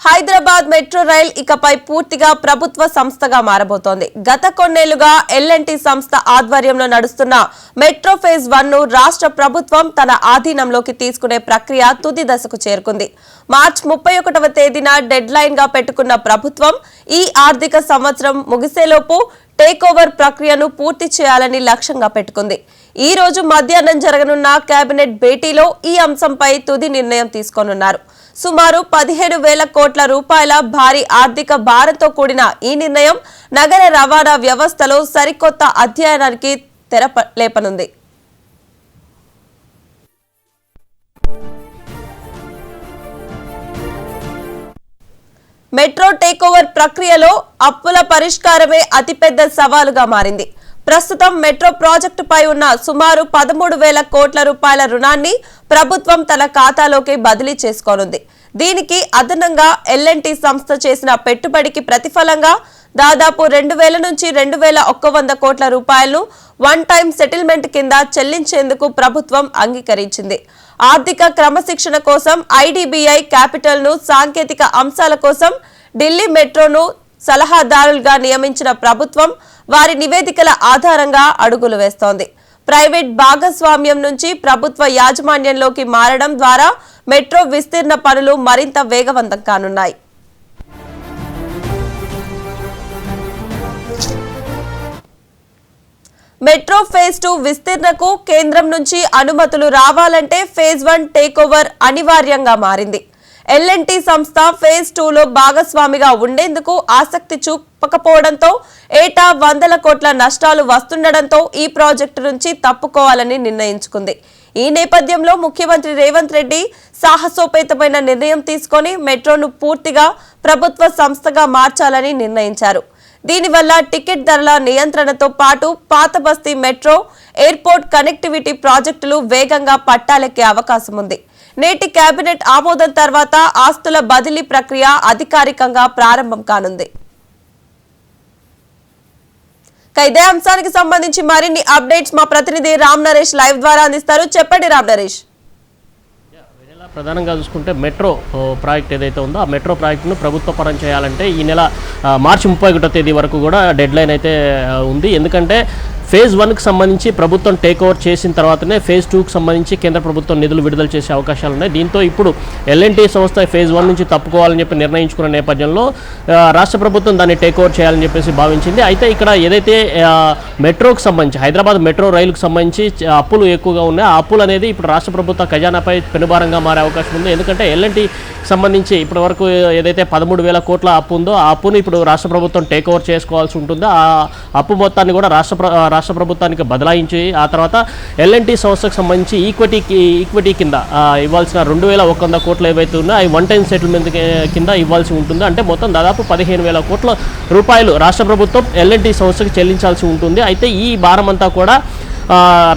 Hyderabad metro rail ఇకపై పూర్తిగా ప్రభుత్వ సంస్థగా మారబోతోంది. గత కొన్నేళ్లుగా ఎల్&టీ సంస్థ ఆధ్వర్యంలో నడుస్తున్న మెట్రో ఫేజ్ 1 ను రాష్ట్ర ప్రభుత్వం తన ఆధీనంలోకి తీసుకునే ప్రక్రియ తుది దశకు చేరుకుంది. మార్చి 31వ తేదీన డెడ్ లైన్ గా పెట్టుకున్న ప్రభుత్వం ఈ ఆర్థిక సంవత్సరం ముగిసేలోపు టేక్ ఓవర్ ప్రక్రియను పూర్తి చేయాలని లక్ష్యంగా పెట్టుకుంది. ఈ రోజు మధ్యాహ్నం జరగనున్న కేబినెట్ భేటీలో ఈ అంశంపై తుది నిర్ణయం తీసుకోనున్నారు. సుమారు 17,000 కోట్ల రూపాయల భారీ ఆర్థిక భారంతో కూడిన ఈ నిర్ణయం నగర రవాణా వ్యవస్థలో సరికొత్త అధ్యయనానికి తెరలేపనుంది. మెట్రో టేక్ ఓవర్ ప్రక్రియలో అప్పుల పరిష్కారమే అతిపెద్ద సవాలుగా మారింది. ప్రస్తుతం మెట్రో ప్రాజెక్టుపై ఉన్న సుమారు 13,000 కోట్ల రూపాయల రుణాన్ని ప్రభుత్వం తన ఖాతాలోకి బదిలీ చేసుకోనుంది. దీనికి అదనంగా ఎల్&టీ సంస్థ చేసిన పెట్టుబడికి ప్రతిఫలంగా దాదాపు 2,000 నుంచి 2,100 కోట్ల రూపాయలను వన్ టైం సెటిల్మెంట్ కింద చెల్లించేందుకు ప్రభుత్వం అంగీకరించింది. ఆర్థిక క్రమశిక్షణ కోసం ఐడీబీఐ క్యాపిటల్ ను, సాంకేతిక అంశాల కోసం ఢిల్లీ మెట్రోను సలహాదారులుగా నియమించిన ప్రభుత్వం వారి నివేదికల ఆధారంగా అడుగులు వేస్తోంది. ప్రైవేట్ భాగస్వామ్యం నుంచి ప్రభుత్వ యాజమాన్యంలోకి మారడం ద్వారా మెట్రో విస్తీర్ణ పనులు మరింత వేగవంతం కానున్నాయి. మెట్రో ఫేజ్ 2 విస్తీర్ణకు కేంద్రం నుంచి అనుమతులు రావాలంటే ఫేజ్ 1 టేక్ ఓవర్ అనివార్యంగా మారింది. ఎల్&టీ సంస్థ ఫేజ్ 2లో భాగస్వామిగా ఉండేందుకు ఆసక్తి చూపకపోవడంతో ఏటా 100 కోట్ల నష్టాలు వస్తుండటంతో ఈ ప్రాజెక్టు నుంచి తప్పుకోవాలని నిర్ణయించుకుంది. ఈ నేపథ్యంలో ముఖ్యమంత్రి రేవంత్ రెడ్డి సాహసోపేతమైన నిర్ణయం తీసుకొని మెట్రోను పూర్తిగా ప్రభుత్వ సంస్థగా మార్చాలని నిర్ణయించారు. దీనివల్ల టికెట్ ధరల నియంత్రణతో పాటు పాత బస్తీ మెట్రో, ఎయిర్పోర్ట్ కనెక్టివిటీ ప్రాజెక్టులు వేగంగా పట్టాలెక్కే అవకాశం ఉంది. నేటి కేబినెట్ ఆమోదం తర్వాత ఆస్తుల బదిలీ ప్రక్రియ అధికారికంగా ప్రారంభం కానుంది. ఇదే అంశానికి సంబంధించి మరిన్ని అప్డేట్స్ మా ప్రతినిధి రామ్ నరేష్ లైవ్ ద్వారా అందిస్తారు. చెప్పండి రామ్ నరేష్. ప్రధానంగా చూసుకుంటే మెట్రో ప్రాజెక్ట్ ఏదైతే ఉందో ఆ మెట్రో ప్రాజెక్టును ప్రభుత్వ పరం చేయాలంటే ఈ నెల మార్చి 31వ తేదీ వరకు కూడా డెడ్ లైన్ అయితే ఉంది. ఎందుకంటే ఫేజ్ 1కి సంబంధించి ప్రభుత్వం టేక్ ఓవర్ చేసిన తర్వాతనే ఫేజ్ 2కి సంబంధించి కేంద్ర ప్రభుత్వం నిధులు విడుదల చేసే అవకాశాలు ఉన్నాయి. దీంతో ఇప్పుడు ఎల్&టీ సంస్థ ఫేజ్ 1 నుంచి తప్పుకోవాలని చెప్పి నిర్ణయించుకున్న నేపథ్యంలో రాష్ట్ర ప్రభుత్వం దాన్ని టేక్ ఓవర్ చేయాలని చెప్పేసి భావించింది. అయితే ఇక్కడ ఏదైతే మెట్రోకి సంబంధించి హైదరాబాద్ మెట్రో రైలుకు సంబంధించి అప్పులు ఎక్కువగా ఉన్నాయి. ఆ అప్పులు అనేది ఇప్పుడు రాష్ట్ర ప్రభుత్వ ఖజానాపై పెనుభారంగా మారే అవకాశం ఉంది. ఎందుకంటే ఎల్&టీ సంబంధించి ఇప్పటి వరకు ఏదైతే 13,000 కోట్ల అప్పు ఉందో ఆ అప్పును ఇప్పుడు రాష్ట్ర ప్రభుత్వం టేక్ ఓవర్ చేసుకోవాల్సి ఉంటుందో ఆ అప్పు మొత్తాన్ని కూడా రాష్ట్ర ప్రభుత్వానికి బదలాయించి ఆ తర్వాత ఎల్&టీ సంస్థకు సంబంధించి ఈక్విటీ కింద ఇవ్వాల్సిన 2,100 కోట్లు ఏవైతే ఉన్నాయో అవి వన్ టైం సెటిల్మెంట్ కింద ఇవ్వాల్సి ఉంటుంది. అంటే మొత్తం దాదాపు 15,000 కోట్ల రూపాయలు రాష్ట్ర ప్రభుత్వం ఎల్&టీ సంస్థకు చెల్లించాల్సి ఉంటుంది. అయితే ఈ భారం అంతా కూడా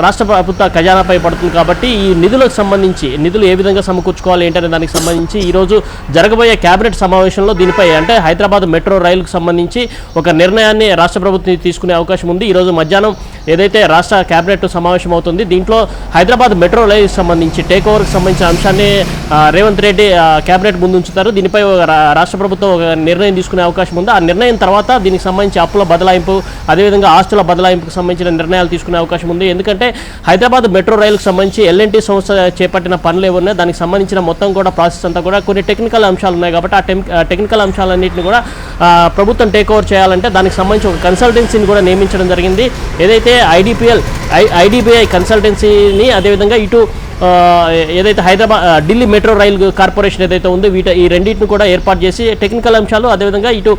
రాష్ట్ర ప్రభుత్వ ఖజానాపై పడుతుంది. కాబట్టి ఈ నిధులకు సంబంధించి నిధులు ఏ విధంగా సమకూర్చుకోవాలి ఏంటనే దానికి సంబంధించి ఈరోజు జరగబోయే కేబినెట్ సమావేశంలో దీనిపై అంటే హైదరాబాద్ మెట్రో రైలుకు సంబంధించి ఒక నిర్ణయాన్ని రాష్ట్ర ప్రభుత్వం తీసుకునే అవకాశం ఉంది. ఈరోజు మధ్యాహ్నం ఏదైతే రాష్ట్ర కేబినెట్ సమావేశం అవుతుంది దీంట్లో హైదరాబాద్ మెట్రో రైలుకు సంబంధించి టేక్ ఓవర్కి సంబంధించిన అంశాన్ని రేవంత్ రెడ్డి కేబినెట్ ముందు ఉంచుతారు. దీనిపై రాష్ట్ర ప్రభుత్వం ఒక నిర్ణయం తీసుకునే అవకాశం ఉంది. ఆ నిర్ణయం తర్వాత దీనికి సంబంధించి అప్పుల బదలాయింపు అదేవిధంగా ఆస్తుల బదలాయింపుకు సంబంధించిన నిర్ణయాలు తీసుకునే అవకాశం ఉంది. ఎందుకంటే హైదరాబాద్ మెట్రో రైలుకు సంబంధించి ఎల్&టీ సంస్థ చేపట్టిన పనులు ఏమన్నాయి దానికి సంబంధించిన మొత్తం కూడా ప్రాసెస్ అంతా కూడా కొన్ని టెక్నికల్ అంశాలు ఉన్నాయి. కాబట్టి ఆ టెక్నికల్ అంశాలన్నింటినీ కూడా ప్రభుత్వం టేక్ ఓవర్ చేయాలంటే దానికి సంబంధించి ఒక కన్సల్టెన్సీని కూడా నియమించడం జరిగింది. ఏదైతే ఐడీబీఐ కన్సల్టెన్సీని అదేవిధంగా ఇటు ఏదైతే ఢిల్లీ మెట్రో రైలు కార్పొరేషన్ ఏదైతే ఉందో ఈ రెండింటిని కూడా ఏర్పాటు చేసి టెక్నికల్ అంశాలు అదేవిధంగా ఇటు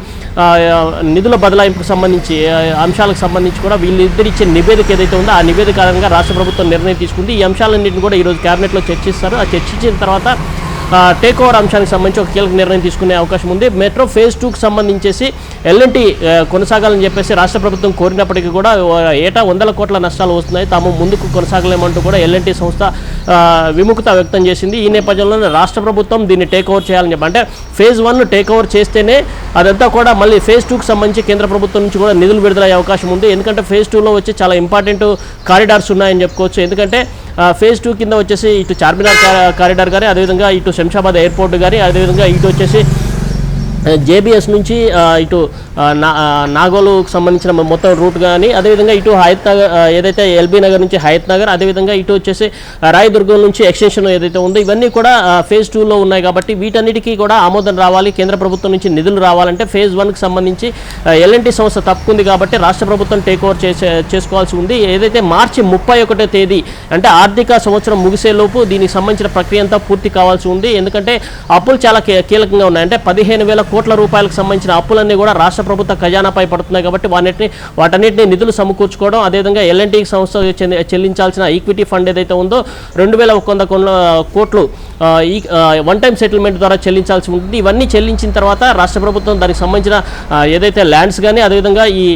నిధుల బదలాయింపుకు సంబంధించి అంశాలకు సంబంధించి కూడా వీళ్ళిద్దరు ఇచ్చే నివేదిక ఏదైతే ఉందో ఆ నివేదిక ఆధారంగా రాష్ట్ర ప్రభుత్వం నిర్ణయం తీసుకుంది. ఈ అంశాలన్నింటిని కూడా ఈరోజు కేబినెట్లో చర్చిస్తారు. ఆ చర్చించిన తర్వాత టేక్ ఓవర్ అంశానికి సంబంధించి ఒక కీలక నిర్ణయం తీసుకునే అవకాశం ఉంది. మెట్రో ఫేజ్ 2కి సంబంధించేసి ఎల్ఎన్టీ కొనసాగాలని చెప్పేసి రాష్ట్ర ప్రభుత్వం కోరినప్పటికీ కూడా ఏటా 100 కోట్ల నష్టాలు వస్తున్నాయి, తాము ముందుకు కొనసాగలేమంటూ కూడా ఎల్ఎన్టీ సంస్థ విముఖత వ్యక్తం చేసింది. ఈ నేపథ్యంలో రాష్ట్ర ప్రభుత్వం దీన్ని టేక్ ఓవర్ చేయాలని చెప్పి, అంటే ఫేజ్ 1 టేక్ ఓవర్ చేస్తేనే అదంతా కూడా మళ్ళీ ఫేజ్ 2కి సంబంధించి కేంద్ర ప్రభుత్వం నుంచి కూడా నిధులు విడుదలయ్యే అవకాశం ఉంది. ఎందుకంటే ఫేజ్ 2లో వచ్చి చాలా ఇంపార్టెంట్ కారిడార్స్ ఉన్నాయని చెప్పుకోవచ్చు. ఎందుకంటే ఫేజ్ 2 కింద వచ్చేసి ఇటు చార్మినార్ కారిడార్ కానీ, అదేవిధంగా ఇటు శంషాబాద్ ఎయిర్పోర్ట్ కానీ, అదేవిధంగా ఇటు వచ్చేసి జేబీఎస్ నుంచి ఇటు నాగోలుకు సంబంధించిన మొత్తం రూట్ కానీ, అదేవిధంగా ఇటు హయత్ నగర్ ఏదైతే ఎల్బీ నగర్ నుంచి హయత్ నగర్, అదేవిధంగా ఇటు వచ్చేసి రాయదుర్గం నుంచి ఎక్స్టెన్షన్ ఏదైతే ఉందో ఇవన్నీ కూడా ఫేజ్ 2లో ఉన్నాయి. కాబట్టి వీటన్నిటికీ కూడా ఆమోదం రావాలి, కేంద్ర ప్రభుత్వం నుంచి నిధులు రావాలంటే ఫేజ్ 1కి సంబంధించి ఎల్ఎన్టీ సంస్థ తప్పుకుంది కాబట్టి రాష్ట్ర ప్రభుత్వం టేక్ ఓవర్ చేసుకోవాల్సి ఉంది. ఏదైతే మార్చి 31వ తేదీ అంటే ఆర్థిక సంవత్సరం ముగిసేలోపు దీనికి సంబంధించిన ప్రక్రియ అంతా పూర్తి కావాల్సి ఉంది. ఎందుకంటే అప్పులు చాలా కీలకంగా ఉన్నాయి. అంటే 15,000 కోట్ల రూపాయలకు సంబంధించిన అప్పులన్నీ కూడా రాష్ట్ర ప్రభుత్వ ఖజానాపై పడుతున్నాయి. కాబట్టి వాటన్నిటిని నిధులు సమకూర్చుకోవడం, అదేవిధంగా ఎల్ఎన్టీ సంస్థ చెల్లించాల్సిన ఈక్విటీ ఫండ్ ఏదైతే ఉందో 2,100 కోట్లు ఈ వన్ టైం సెటిల్మెంట్ ద్వారా చెల్లించాల్సి ఉంటుంది. ఇవన్నీ చెల్లించిన తర్వాత రాష్ట్ర ప్రభుత్వం దానికి సంబంధించిన ఏదైతే ల్యాండ్స్ కానీ, అదేవిధంగా ఈ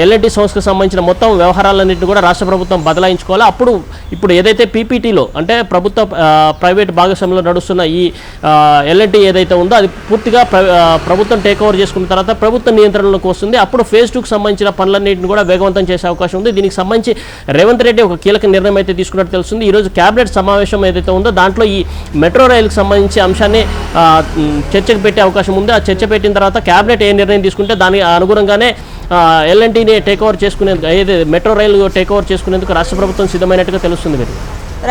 ఎల్ఎన్టీ సంస్థకు సంబంధించిన మొత్తం వ్యవహారాలన్నింటినీ కూడా రాష్ట్ర ప్రభుత్వం బదలాయించుకోవాలి. ఇప్పుడు ఏదైతే పీపీటీలో అంటే ప్రభుత్వ ప్రైవేట్ భాగస్వామ్యంలో నడుస్తున్న ఈ ఎల్ఎన్టీ ఏదైతే ఉందో అది పూర్తిగా ప్రభుత్వం టేక్ ఓవర్ చేసుకున్న తర్వాత ప్రభుత్వ నియంత్రణలోకి వస్తుంది. అప్పుడు ఫేజ్ 2కి సంబంధించిన పనులన్నింటిని కూడా వేగవంతం చేసే అవకాశం ఉంది. దీనికి సంబంధించి రేవంత్ రెడ్డి ఒక కీలక నిర్ణయం అయితే తీసుకున్నట్టు తెలుస్తుంది. ఈరోజు క్యాబినెట్ సమావేశం ఏదైతే ఉందో దాంట్లో ఈ మెట్రో రైలుకు సంబంధించి అంశాన్ని చర్చకు పెట్టే అవకాశం ఉంది. ఆ చర్చ పెట్టిన తర్వాత క్యాబినెట్ ఏ నిర్ణయం తీసుకుంటే దానికి అనుగుణంగానే ఎల్ఎన్టీని టేక్ ఓవర్ చేసుకునేందుకు, ఏదైతే మెట్రో రైలు టేక్ ఓవర్ చేసుకునేందుకు రాష్ట్ర ప్రభుత్వం సిద్ధమైనట్టుగా తెలుస్తుంది.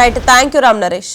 Right, thank you Ram Naresh.